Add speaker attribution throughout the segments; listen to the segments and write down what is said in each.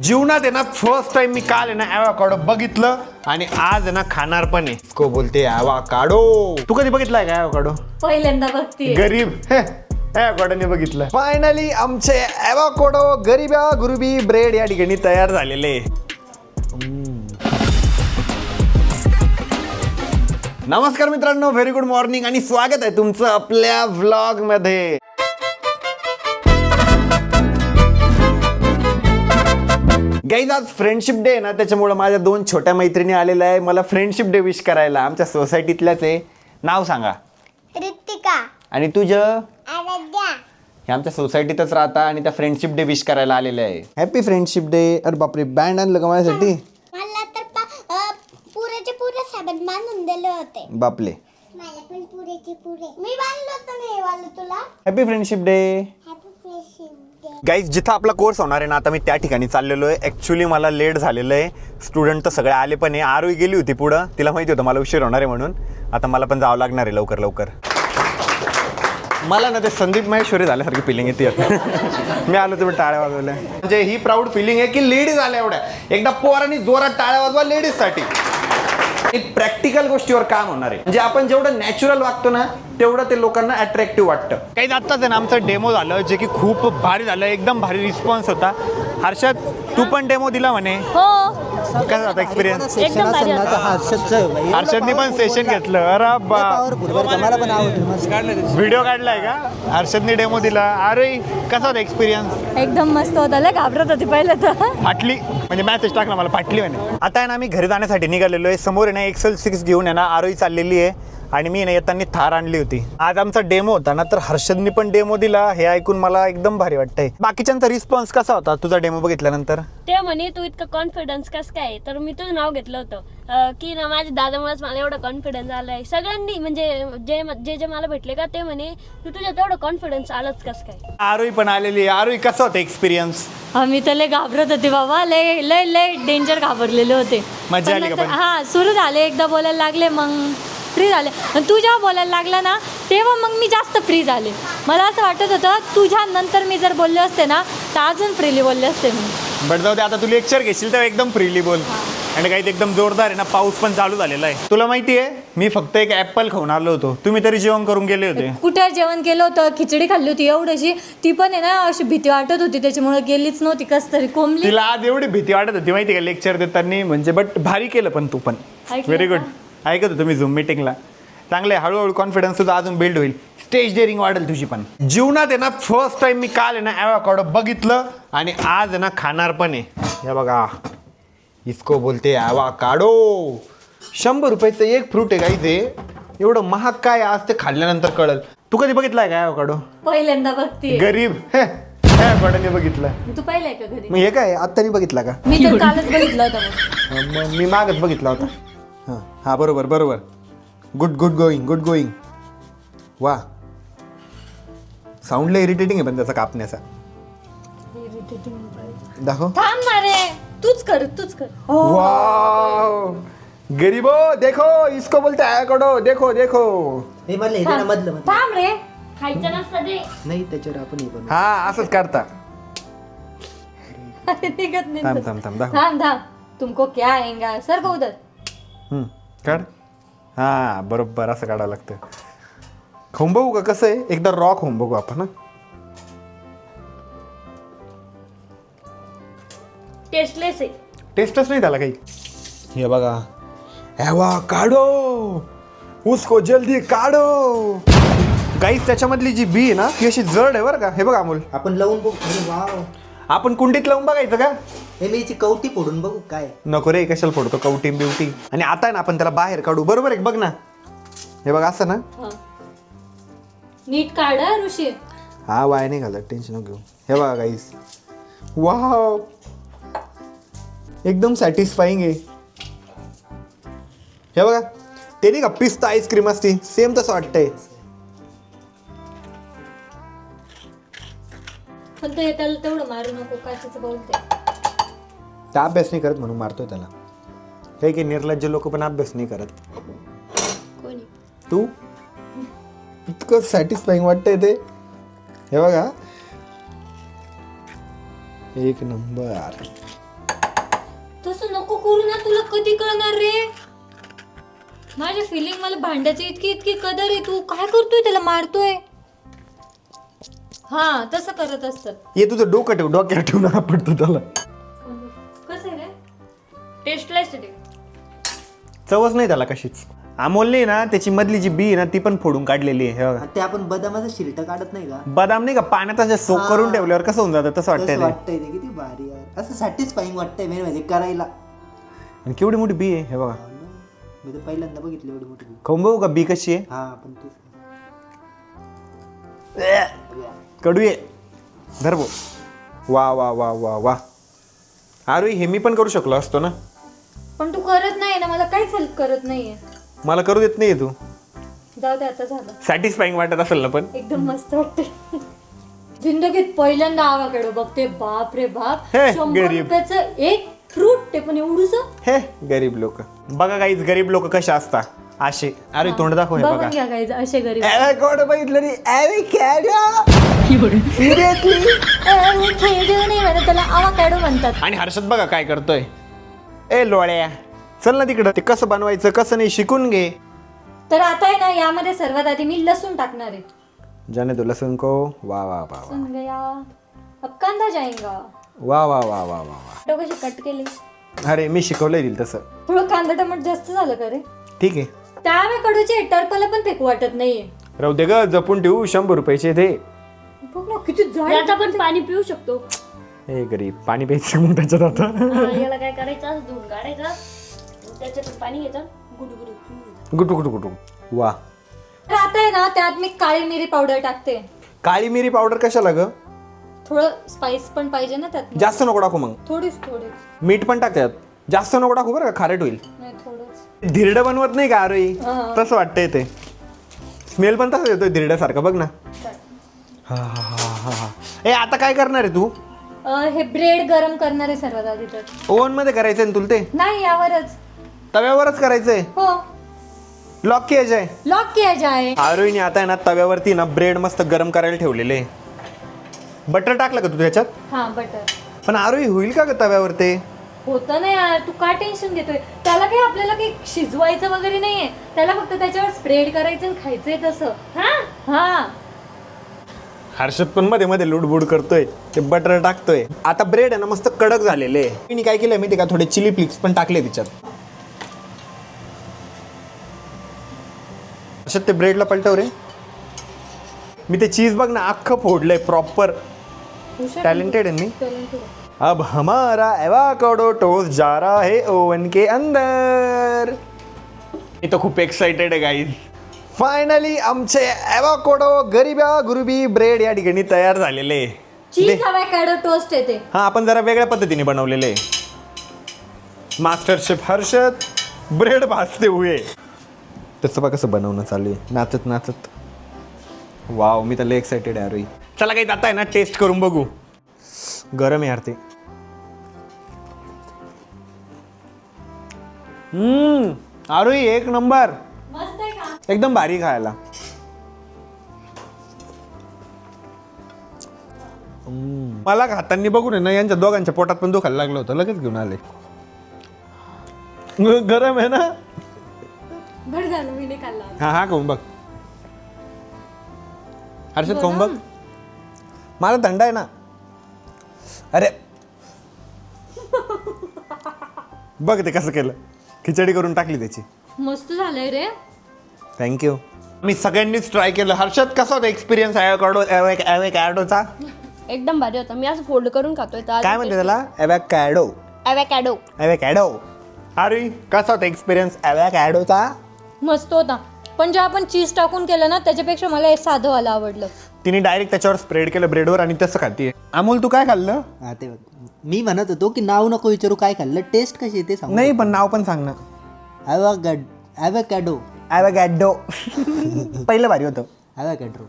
Speaker 1: जीवनात आहे ना फर्स्ट टाइम मी काल आहे ना ॲवोकाडो बघितलं आणि आज आहे ना खाणार पण आहे. को बोलते ॲवोकाडो. तू कधी बघितलाय का ॲवोकाडो?
Speaker 2: पहिल्यांदा बघते.
Speaker 1: गरीब ॲवोकाडोने बघितलं. फायनली आमचे ॲवोकाडो गरीबा गुरुबी ब्रेड या ठिकाणी तयार झालेले. नमस्कार मित्रांनो, व्हेरी गुड मॉर्निंग आणि स्वागत आहे तुमचं आपल्या व्लॉग मध्ये. गाईज आज फ्रेंडशिप डे आहे ना, त्याच्यामुळे माझ्या दोन छोट्या मैत्रिणी आलेल्या आहे मला फ्रेंडशिप डे विश करायला. आमच्या सोसायटीतल्याच आहे. नाव सांगा.
Speaker 3: रितिका.
Speaker 1: आणि तुझं?
Speaker 3: आराध्या.
Speaker 1: हे आमच्या सोसायटीतच राहता आणि त्या फ्रेंडशिप डे विश करायला आलेले आहे. Happy friendship day. अरे बापरे, बँड आणलं का माझ्यासाठी?
Speaker 3: मला तर पुरेचे पुरे साबण बांधून दिले होते.
Speaker 1: बापले,
Speaker 3: मला पण पुरेचे पुरे मी बांधलं होतं ना. हे वाला तुला
Speaker 1: happy friendship day.
Speaker 3: Happy friendship day.
Speaker 1: Guys जिथं आपला कोर्स होणार आहे ना, आता मी त्या ठिकाणी चाललेलो आहे. ॲक्च्युली मला लेट झालेलं आहे. स्टुडंट तर सगळे आले पण आहे. आरोही गेली होती पुढं, तिला माहिती होतं मला उशीर होणार आहे म्हणून. आता मला पण जावं लागणार आहे लवकर लवकर. मला ना ते संदीप महेश्वरी झाल्यासारखी फिलिंग येते. मी आलो तुम्ही टाळ्या वाजवल्या. म्हणजे ही प्राऊड फिलिंग आहे की लेडीज आल्या एवढ्या. एकदा पोरांनी जोरात टाळ्या वाजवा लेडीजसाठी. प्रॅक्टिकल गोष्टीवर काम होणार आहे. म्हणजे आपण जेवढं नॅचरल वागतो ना, तेवढं ते लोकांना अट्रॅक्टिव्ह वाटतं. काही आत्ताच आहे ना आमचं डेमो झालं, जे की खूप भारी झालं. एकदम भारी रिस्पॉन्स होता. हर्षद, तू पण डेमो दिला म्हणे.
Speaker 2: हो,
Speaker 1: कसा होता एक्सपिरियन्स?
Speaker 2: एकदम भारी होता.
Speaker 1: हर्षदनी पण सेशन घेतलं. अरे व्हिडिओ काढलाय का? हर्षदनी डेमो दिला. अरे कसा होता एक्सपिरियन्स?
Speaker 2: एकदम मस्त होता. लय घाबरत होती पहिलं तर.
Speaker 1: फाटली म्हणजे मॅसेज टाकला मला, फाटली म्हणे. आता आहे ना आम्ही घरी जाण्यासाठी निघालेलो आहे. समोर आहे ना एक्सेल 6 घेऊन आहे ना आरोही चाललेली आहे आणि मी ना येताना थार आणली होती. आज आमचा डेमो होता ना, तर हर्षदनी पण डेमो दिला. हे ऐकून मला एकदम भारी वाटतंय. बाकीच्यांचा रिस्पॉन्स कसा होता तुझा डेमो बघितल्यानंतर?
Speaker 4: ते म्हणे तू इतकं कॉन्फिडन्स कसं काय? तर मी तुझं नाव घेतलं होतं की ना माझ्या दादामुळेच मला एवढं कॉन्फिडन्स आलाय. सगळ्यांनी म्हणजे जे जे मला भेटले का ते म्हणे तू तुझ्यात एवढं कॉन्फिडन्स आलंच कसं काय?
Speaker 1: आरोही पण आलेली. आरोही कसा होता एक्सपिरियन्स?
Speaker 2: आम्ही तर लय घाबरत होते बाबा. लय लय लय डेंजर घाबरलेले होते.
Speaker 1: मजा आली का पण?
Speaker 2: हा, सुरू झाले. एकदा बोलायला लागले, मग फ्री झाले. आणि तू जेव्हा बोलायला लागला ना, तेव्हा मग मी जास्त फ्री झाले. मला असं वाटत होतं तुझ्या नंतर मी जर बोलले असते ना, तर अजून फ्रीली बोलले असते मी.
Speaker 1: बट जाऊ दे, आता तू लेक्चर घेशील तर एकदम फ्रीली बोल. आणि काही एकदम जोरदार आहे ना, पाऊस पण चालू झालेला आहे. तुला माहिती आहे मी फक्त एक ॲपल खाऊन आलो होतो. तुम्ही तरी जेवण करून गेले होते.
Speaker 2: कुठे जेवण केलं होतं? खिचडी खाल्ली होती एवढीशी. ती पण आहे ना अशी भीती वाटत होती, त्याच्यामुळे गेलीच नव्हती. कस तरी कोंबली.
Speaker 1: तिला आज एवढी भीती वाटत होती माहिती का लेक्चर देताना. म्हणजे बट भारी केलं पण तू पण. Very good. ऐकत होतो मी झूम मीटिंगला. चांगलं आहे. हळूहळू कॉन्फिडन्स तुझा अजून बिल्ड होईल. स्टेज डेअरिंग वाढेल तुझी पण. जीवनात आहे ना फर्स्ट टाइम मी काल आहे ना ॲवोकाडो बघितलं आणि आज आहे ना खाणार पण आहे. हे बघा, इसको बोलते ॲवोकाडो. 100 रुपयाचं एक फ्रूट आहे गाईज. एवढं महाग काय? आज ते खाल्ल्यानंतर कळल. तू कधी बघितलाय का ॲवोकाडो?
Speaker 2: पहिल्यांदा बघते.
Speaker 1: गरीब ॲवोकाडोने बघितलं.
Speaker 2: तू पाहिलंय का घरी?
Speaker 1: मग हे काय आत्तानी बघितला का?
Speaker 2: मी तर कालच बघितलं होतं.
Speaker 1: मग मी मागच बघितला होता. हां हां, बरोबर बरोबर. Good good going, good going. वा, साऊंडला इरिटेटिंग आहे पण त्याचा कापण्याचा. दाखव.
Speaker 2: थांब ना रे, तूच कर.
Speaker 1: वाव, गरीबो देखो, इसको बोलते ॲवोकाडो. देखो देखो.
Speaker 5: हे मला हे दे ना मधलं मधलं.
Speaker 2: थांब रे.
Speaker 4: खायचं नसतं ते.
Speaker 5: नाही त्याच्यावर आपण हे बनवू.
Speaker 1: हा, असंच काढता.
Speaker 2: अरे निघत नाही.
Speaker 1: थांब थांब थांब दाखव.
Speaker 2: थांब. तुमको क्या आएगा? सर को उधर.
Speaker 1: काढ. हा, बरोबर असं काढावं लागतं. खाऊन बघू का कसं आहे? एकदा रॉ खाऊन बघू आपण.
Speaker 4: टेस्टलेस आहे.
Speaker 1: टेस्टच नाही झाला काही. हे बघा, ॲवोकाडो, उसको जल्दी काढो. गाईस त्याच्यामधली जी बी आहे ना, ती अशी जड आहे बरं का. हे बघा अमोल,
Speaker 5: आपण लावून बघू. अरे वाव.
Speaker 1: आपण कुंडीत लावून बघायचं का?
Speaker 5: हे मी याची कवटी फोडून बघू काय.
Speaker 1: नको रे, कशाला फोडतो कवटी ब्युटी. आणि आता आहे ना आपण त्याला बाहेर काढू. बरोबर आहे, बघ ना. हे बघा असं ना.
Speaker 2: नीट काढ ऋषी.
Speaker 1: हा, वाया नाही घालत, टेन्शन नको घेऊ. हे बघा गाईस, वाव, एकदम सॅटिस्फाईंग आहे. हे बघा, ते नाही का पिस्ता आईस्क्रीम असते, सेम तसं वाटतंय.
Speaker 2: फक्त हे त्याला तेवढं मारू नको. काचेचं बोलते.
Speaker 1: त्या अभ्यास नाही करत म्हणून मारतोय त्याला. काही काही निर्लज्ज लोक पण अभ्यास नाही करत.
Speaker 2: कोणी?
Speaker 1: तू. इतकं सॅटिस्फाईंग वाटतंय ते. हे बघा, एक नंबर.
Speaker 2: तसं नको करू ना, तुला कधी कळणार रे? माझी फिलिंग, मला भांड्याची इतकी इतकी कदर आहे. तू काय करतोय? त्याला मारतोय. हा तसं करत असतात.
Speaker 1: ये तुझं डोकं ठेव, डोक्याला ठेवून आपटतो त्याला.
Speaker 2: कसं आहे रे? टेस्टलेस आहे ते.
Speaker 1: चवच नाही त्याला कशीच. अमोलने ना त्याची मधली जी बी आहे ना ती पण फोडून काढलेली आहे. हे बघा.
Speaker 5: आणि ते आपण बदामाचं शिरट काढत नाही का?
Speaker 1: बदाम नाही का पाण्यात असं सोक करून ठेवल्यावर कसं होऊन जातं तसं
Speaker 5: कसं
Speaker 1: वाटतंय ते.
Speaker 5: वाटतंय ते किती भारी यार. असं सॅटिस्फाईंग वाटतंय मेन म्हणजे करायला.
Speaker 1: आणि केवढी मोठी बी आहे हे बघा.
Speaker 5: मी तर पहिल्यांदा बघितली एवढी मोठी.
Speaker 1: खाऊन बघू का बी कशी आहे?
Speaker 5: हा पण तू
Speaker 1: कडू आहे. धर भो. वा वा वा वा वा. अरे हे मी पण करू शकलो असतो ना.
Speaker 2: पण तू करत नाही ना, मला काहीच हेल्प करत नाहीये.
Speaker 1: मला करू देत नाही तू.
Speaker 2: जाऊ दे, आता झालं.
Speaker 1: सॅटिस्फाईंग वाटत असेल ना पण.
Speaker 2: एकदम मस्त वाटते. जिंदगीत पहिल्यांदा आवाकडे बघते. बाप रे बाप,
Speaker 1: हे,
Speaker 2: 100
Speaker 1: गरीब.
Speaker 2: रुपयाचं एक फ्रूट, ते पण एवढूच.
Speaker 1: हे गरीब लोक बघा. काहीच गरीब लोक कशा असतात असे. अरे तोंड दाखव हे बघा.
Speaker 2: बघून घ्या गाईज, असे गरीब.
Speaker 1: कोण बघितलं नाही.
Speaker 2: खेळू नाही म्हणत, त्याला आवाकाडो म्हणतात.
Speaker 1: आणि हर्षद बघा काय करतोय. ए लोळ्या, चल ना तिकडं. ते कसं बनवायचं कसं नाही शिकून घे.
Speaker 2: तर आता आहे ना, यामध्ये सर्वात आधी मी लसूण टाकणार आहे.
Speaker 1: जाने तो लसूण को. वा वा वा वा.
Speaker 2: लसूण गया, अब कांदा जाएगा.
Speaker 1: वा वा वा वा वा वा.
Speaker 2: टोमॅटो कशी कट केली.
Speaker 1: अरे मी शिकवलंय दिल तसं.
Speaker 2: थोडं कांदा टमाट जास्त झालं का रे?
Speaker 1: ठीक आहे.
Speaker 2: त्यावेळेकडूचे टर्पला पण फेकू वाटत नाहीये.
Speaker 1: राहू दे ग, जपून ठेवू. 100 रुपयाचे ते.
Speaker 2: बघ ना किती जाड.
Speaker 4: याचा पण पाणी पिऊ शकतो.
Speaker 1: हे गरीब पाणी प्यायचं मग त्याच्यात आता.
Speaker 4: याला काय करायचं, धुवून काढायचं, त्याच्यात पाणी घ्यायचं, गुडगुड पिऊन घ्यायचं.
Speaker 1: गुटू गुटू गुटू. वा.
Speaker 2: तर आता आहे ना, त्यात मी काळी मिरी पावडर टाकते.
Speaker 1: काळी मिरी पावडर कशाला ग?
Speaker 2: थोडं स्पाइस पण पाहिजे ना त्यात.
Speaker 1: जास्त नको टाकू मग.
Speaker 2: थोडीच.
Speaker 1: मीठ पण टाक त्यात. जास्त नको टाकू बरं का, खारट होईल.
Speaker 2: नाही थोडंच.
Speaker 1: धिरडं बनवत नाही का अरे?
Speaker 2: हा.
Speaker 1: तसं वाटतंय ते. स्मेल पण तसं येतोय धिरड्यासारखं बघ ना. हा हा हा हा हा. ए आता काय करणार आहे तू?
Speaker 2: हे ब्रेड गरम करणार आहे सर्वात आधी. तर
Speaker 1: ओव्हन मध्ये करायचंय ना तुला ते?
Speaker 2: नाही, यावरच.
Speaker 1: तव्यावरच करायचंय.
Speaker 2: हो,
Speaker 1: लॉक किया आहे.
Speaker 2: लॉक किया जाए.
Speaker 1: आरोहीने आता आहे ना तव्यावरती ना ब्रेड मस्त गरम करायला ठेवलेले. बटर टाकलं का तू त्याच्यात?
Speaker 2: हा, बटर.
Speaker 1: पण आरोही होईल का ग तव्यावर ते?
Speaker 2: होतं ना यार, तू काय टेन्शन घेतोय? त्याला काही आपल्याला काही शिजवायचं वगैरे नाहीये. त्याला फक्त त्याच्यावर स्प्रेड करायचं आणि खायचंय तसं. हा.
Speaker 1: हर्षद पण मध्ये मध्ये लुडबुड करतोय. ते बटर टाकतोय. आता ब्रेड आहे ना मस्त कडक झालेले. मी काय केलंय माहिती का, थोडे चिली फ्लिक्स पण टाकले त्याच्यात. हर्षद ते ब्रेडला पलटव रे. मी ते चीज बघ ना अख्खं फोडलंय प्रॉपर. टॅलेंटेड आहे मी. अब हमारा एवोकाडो टोस्ट जा रहा है ओवन के अंदर. मी तो खूप एक्साइटेड आहे गाईज. फायनली आमचे एवोकाडो गरिबा गुरुबी ब्रेड या ठिकाणी तयार झालेले.
Speaker 2: चीज अवॅकाडो टोस्ट येते.
Speaker 1: हा आपण जरा वेगळ्या पद्धतीने बनवलेले. मास्टर शेफ हर्षद ब्रेड भाजते हुए. तसं बघा कसं बनवणं चालू आहे नाचत नाचत. वाव, मी तर लय एक्साइटेड आहे अरे. चला काही जाता आहे ना टेस्ट करून बघू. गरम आहे यार ते. आरोही एक नंबर.
Speaker 2: मस्त आहे का?
Speaker 1: एकदम भारी खायला. मला खाताना बघून आहे ना यांच्या दोघांच्या पोटात पण दुखायला लागलं होतं. लगेच घेऊन आले. गरम आहे ना.
Speaker 2: बरं झालं मी नाही खाल्ला.
Speaker 1: हा हा खाऊन बघ. हर्षद खाऊन बघ. मला थंड आहे ना. अरे बघ ते कसं केलं. खिचडी करून टाकली त्याची.
Speaker 2: मस्त झालंय रे.
Speaker 1: थँक्यू. मी सगळ्यांनीच ट्राय केलं. हर्षद कसा होता एक्सपिरियन्स एवोकाडोचा?
Speaker 4: एकदम भारी होता. मी असं फोल्ड करून खातोय.
Speaker 1: काय म्हणते त्याला? एवोकाडो.
Speaker 4: एवोकाडो.
Speaker 1: अरे कसा होता एक्सपिरियन्स एवोकाडोचा?
Speaker 2: मस्त होता. पण जे आपण चीज टाकून केलं ना, त्याच्यापेक्षा मला हे साधं वाला आवडलं.
Speaker 1: तिने डायरेक्ट त्याच्यावर स्प्रेड केलं ब्रेडवर आणि तसं खाते. अमोल तू काय खाल्लं?
Speaker 5: हा ते मी म्हणत होतो की नाव नको विचारू काय खाल्लं, टेस्ट कशी आहे ते सांग.
Speaker 1: नाही पण नाव पण सांग ना.
Speaker 5: एवोकाडो.
Speaker 1: एवोकाडो. पहिलं भारी होतं.
Speaker 5: एवोकाडो.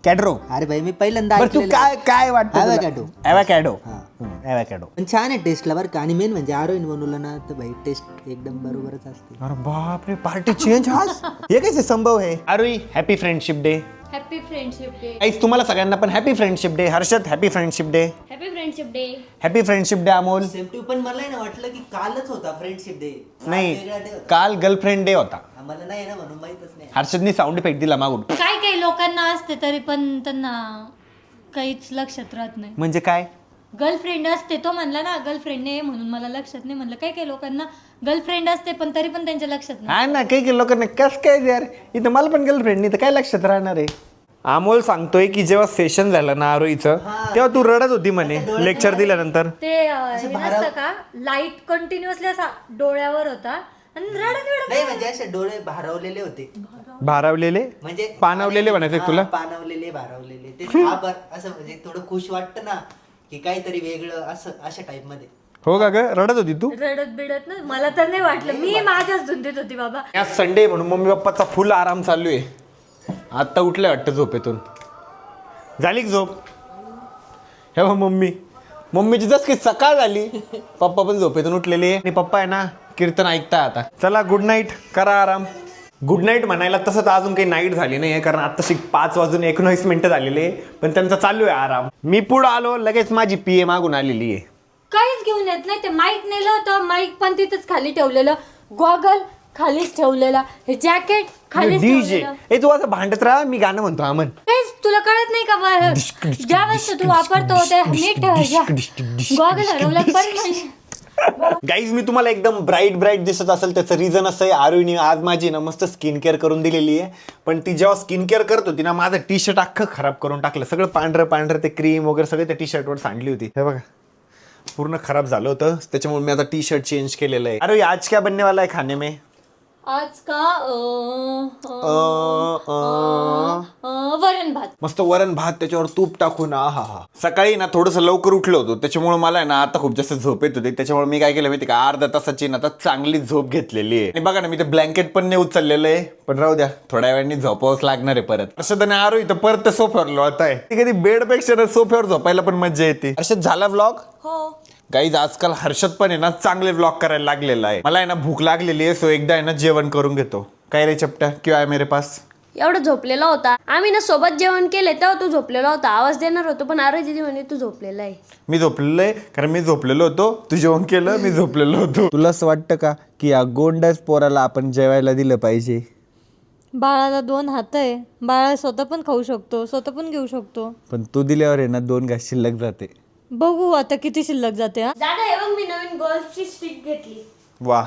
Speaker 1: कॅड्रो.
Speaker 5: अरे भाई मी पहिल्यांदा
Speaker 1: बरं तू
Speaker 5: ऐकलेलं.
Speaker 1: काय काय वाटतं?
Speaker 5: एवोकाडो.
Speaker 1: एवोकाडो.
Speaker 5: हा.
Speaker 1: एवोकाडो.
Speaker 5: पण छान आहे टेस्टला बरं का. आणि मेन म्हणजे आरोहीन बनवलं ना तर भाई टेस्ट एकदम बरोबरच असते.
Speaker 1: अरे बाप रे, पार्टी चेंज आज. ये कैसे संभव है? अरे happy friendship day.
Speaker 2: Happy friendship day.
Speaker 1: Guys तुम्हाला सगळ्यांना पण happy friendship day. Harshad happy friendship day.
Speaker 4: Happy friendship day.
Speaker 1: Happy friendship day Amol.
Speaker 5: Same पण मला आहे ना वाटलं की कालच होता फ्रेंडशिप डे.
Speaker 1: नाही, काल गर्लफ्रेंड डे होता.
Speaker 5: मला नाही ना म्हणून माहितच नाही.
Speaker 1: हर्षदनी साऊंड इफेक्ट दिला मागून.
Speaker 2: काही लोकांना असते तरी पण त्यांना काहीच लक्षात राहत नाही.
Speaker 1: म्हणजे काय?
Speaker 2: गर्लफ्रेंड असते, तो म्हणला ना गर्लफ्रेंड नाही म्हणून मला लक्षात नाही म्हणलं. काही लोकांना गर्लफ्रेंड असते पण तरी पण त्यांच्या लक्षात नाही.
Speaker 1: हा ना, काही लोकांना कस काय यार, इथं मला पण गर्लफ्रेंड नाही तर काय लक्षात राहणार आहे. अमोल सांगतोय की जेव्हा सेशन झालं ना आरोईचं तेव्हा तू रडत होती म्हणे लेक्चर दिल्यानंतर.
Speaker 2: ते हे नसतं का, लाईट कंटिन्युअसली असा डोळ्यावर होता आणि रडत
Speaker 5: नाही म्हणजे असे डोळे भारवलेले होते.
Speaker 1: भारावलेले
Speaker 5: म्हणजे
Speaker 1: पाणवलेले म्हणायचं तुला.
Speaker 5: पाणवलेले भारवलेले ते असं म्हणजे थोडं खुश वाटतं ना की काहीतरी वेगळं असं अशा टाइप मध्ये.
Speaker 1: हो का ग, रडत होती तू?
Speaker 2: रडत बिडत ना, मला तर नाही वाटलं. मी माझ्याच धुंदीत होती बाबा.
Speaker 1: आज संडे म्हणून मम्मी पप्पाचा फुल आराम चालू आहे. आता उठले वाटतं झोपेतून. झाली की झोप? हे बघ मम्मीची जस की सकाळ झाली, पप्पा पण झोपेतून उठलेले आहे आणि पप्पा आहे ना कीर्तन ऐकता आता. चला गुड नाईट, करा आराम. गुड नाईट म्हणायला तसं तर अजून काही नाईट झाली नाही आहे, कारण आत्ताशी 5:19 झालेले आहे, पण त्यांचा चालू आहे आराम. मी पुढं आलो लगेच माझी PA मागून आलेली आहे.
Speaker 2: काहीच घेऊन येत नाही. ते माईक नेलं होतं, माईक पण तिथंच खाली ठेवलेलं, गॉगल खालीच ठेवलेला, हे जॅकेट खालीच
Speaker 1: DJ
Speaker 2: ठेवलेलं.
Speaker 1: हे तू असं भांडत राहा, मी गाणं म्हणतो अमन.
Speaker 2: काहीच तुला कळत नाही का? ज्या वस्तू तू वापरतो ते नीट गॉगल हरवलं पण नाही.
Speaker 1: गाईज मी तुम्हाला एकदम ब्राईट दिसत असेल त्याचं रिझन असं आहे, आरुईने आज माझी ना मस्त स्किन केअर करून दिलेली आहे. पण ती जेव्हा स्किन केअर करत होती ना, माझं टी-शर्ट अख्खं खराब करून टाकलं. सगळं पांढरं ते क्रीम वगैरे सगळं त्या टी-शर्टवर सांडली होती. हे बघा पूर्ण खराब झालं होतं, त्याच्यामुळे मी आता टी-शर्ट चेंज केलेलं आहे. अरे आज क्या बनने वाला है खाने में?
Speaker 2: आज का वरण भात.
Speaker 1: मस्त वरण भात, त्याच्यावर तूप टाकून. हा. सकाळी ना थोडंसं लवकर उठलो होतो, त्याच्यामुळे मला ना आता खूप जास्त झोप येत होती. त्याच्यामुळे मी काय केलं माहिती का, अर्धा तासाची ना आता चांगली झोप घेतलेली आहे. आणि बघा ना, मी ते ब्लँकेट पण नाही उचललेलं आहे, पण राहू द्या, थोड्या वेळाने झोपावंच लागणार आहे परत. अर्षद आणि आरो इथं परत ते सोफ्यावर लोळताय. कधी बेडपेक्षा सोफ्यावर झोपायला पण मजा येते. अर्षद झाला व्लॉग?
Speaker 2: हो.
Speaker 1: गाईज आजकाल हर्षद पण आहे ना चांगले व्लॉग करायला लागलेला आहे. मला आहे ना भूक लागलेली आहे, सो एकदा आहे ना जेवण करून घेतो. काय रे चपट्या, क्यों आहे मेरे पास?
Speaker 4: एवढं झोपलेला होता आम्ही ना, सोबत जेवण केले तेव्हा तू झोपलेला होता. आवाज देणार होतो पण आरोही दीदी म्हणे तू झोपलेला आहे.
Speaker 1: मी झोपलेलो आहे कारण मी झोपलेलो होतो, तू जेवण केलं, मी झोपलेलो होतो. तुला असं वाटतं का की या गोंडस पोराला आपण जेवायला दिलं पाहिजे?
Speaker 2: बाळाला 2 हात आहे, बाळा स्वतः पण खाऊ शकतो, स्वतः पण घेऊ शकतो.
Speaker 1: पण तू दिल्यावर आहे ना 2 घास शिल्लक जाते.
Speaker 2: बघू आता किती शिल्लक जाते. हा
Speaker 4: दादा हे बघ, मी नवीन गोल्फची स्टिक घेतली.
Speaker 1: वा,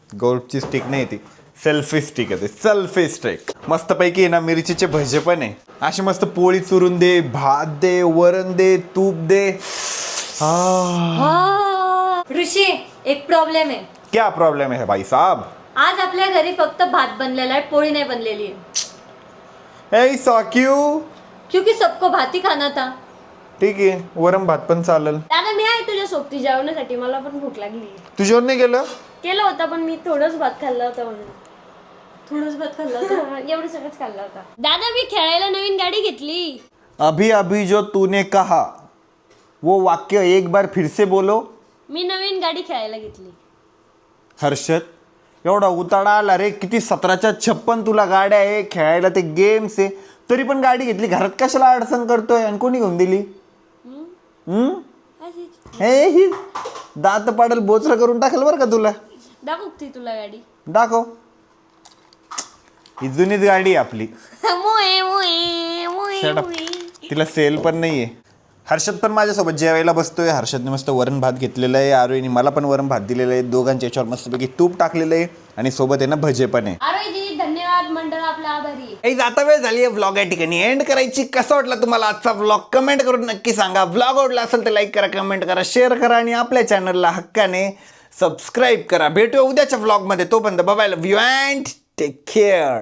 Speaker 1: गोल्डची स्टिक नाही ती सेल्फी स्टिक आहे. सेल्फी स्टिक मस्तपैकी आहे ना. मिरचीचे भजे पण आहे. अशी मस्त पोळी चुरून दे, भात दे, वरण दे, तूप दे.
Speaker 2: ऋषी, एक प्रॉब्लेम आहे.
Speaker 1: क्या प्रॉब्लेम है भाई साहब?
Speaker 2: आज आपल्या घरी फक्त भात बनलेला आहे, पोळी नाही बनलेली आहे.
Speaker 1: ऐसा क्यों?
Speaker 2: क्योंकि सबको भात ही खाना था.
Speaker 1: ठीक आहे, वरण भात पण चालेल.
Speaker 4: दादा मी आहे तुझ्या सोबती जेवण्यासाठी, मला पण भूक लागली.
Speaker 1: तू जेवण नाही केलं?
Speaker 4: केलं होतं पण मी थोडंच भात खाल्ला होता म्हणून.
Speaker 2: थोडंच भात खाल्ला होता.
Speaker 4: एवढं सगळंच खाल्ला होता. दादा मी खेळायला नवीन गाडी घेतली.
Speaker 1: अभी जो तूने कहा वो वाक्य एक बार फिर से बोलो.
Speaker 4: मी नवीन गाडी खेळायला घेतली.
Speaker 1: हर्षद, एवढा उताडा आला रे, किती 17च्या 56 तुला गाड्या आहे, खेळायला ते गेम्स आहे, तरी पण गाडी घेतली. घरात कशाला अडचण करतोय आणि कोणी घेऊन दिली? हे ही दात पाडल, बोचरा करून टाकेल बरं का तुला.
Speaker 4: दाखव ती तुला गाडी.
Speaker 1: दाखव. ही जुनीच गाडी आहे आपली.
Speaker 4: मोये मोये मोये
Speaker 1: Shut up.
Speaker 4: मोये.
Speaker 1: तिला सेल पण नाहीये. हर्षद पण माझ्यासोबत जेवायला बसतोय. हर्षदने मस्त वरण भात घेतलेलं आहे, आरोहीने मला पण वरण भात दिलेलं आहे. दोघांच्या याच्यावर मस्तपैकी तूप टाकलेलं आहे आणि सोबत आहे ना भजे पण आहे.
Speaker 4: आरोही दीदी धन्यवाद, मंडळ आपला आभारी.
Speaker 1: काही आता वेळ झाली आहे व्लॉग या ठिकाणी एंड करायची. कसा वाटला तुम्हाला आजचा व्लॉग कमेंट करून नक्की सांगा. व्लॉग आवडला असेल तर लाईक करा, कमेंट करा, शेअर करा आणि आपल्या चॅनलला हक्काने सबस्क्राईब करा. भेटूया उद्याच्या व्लॉगमध्ये. तोपर्यंत bye, love you and take care.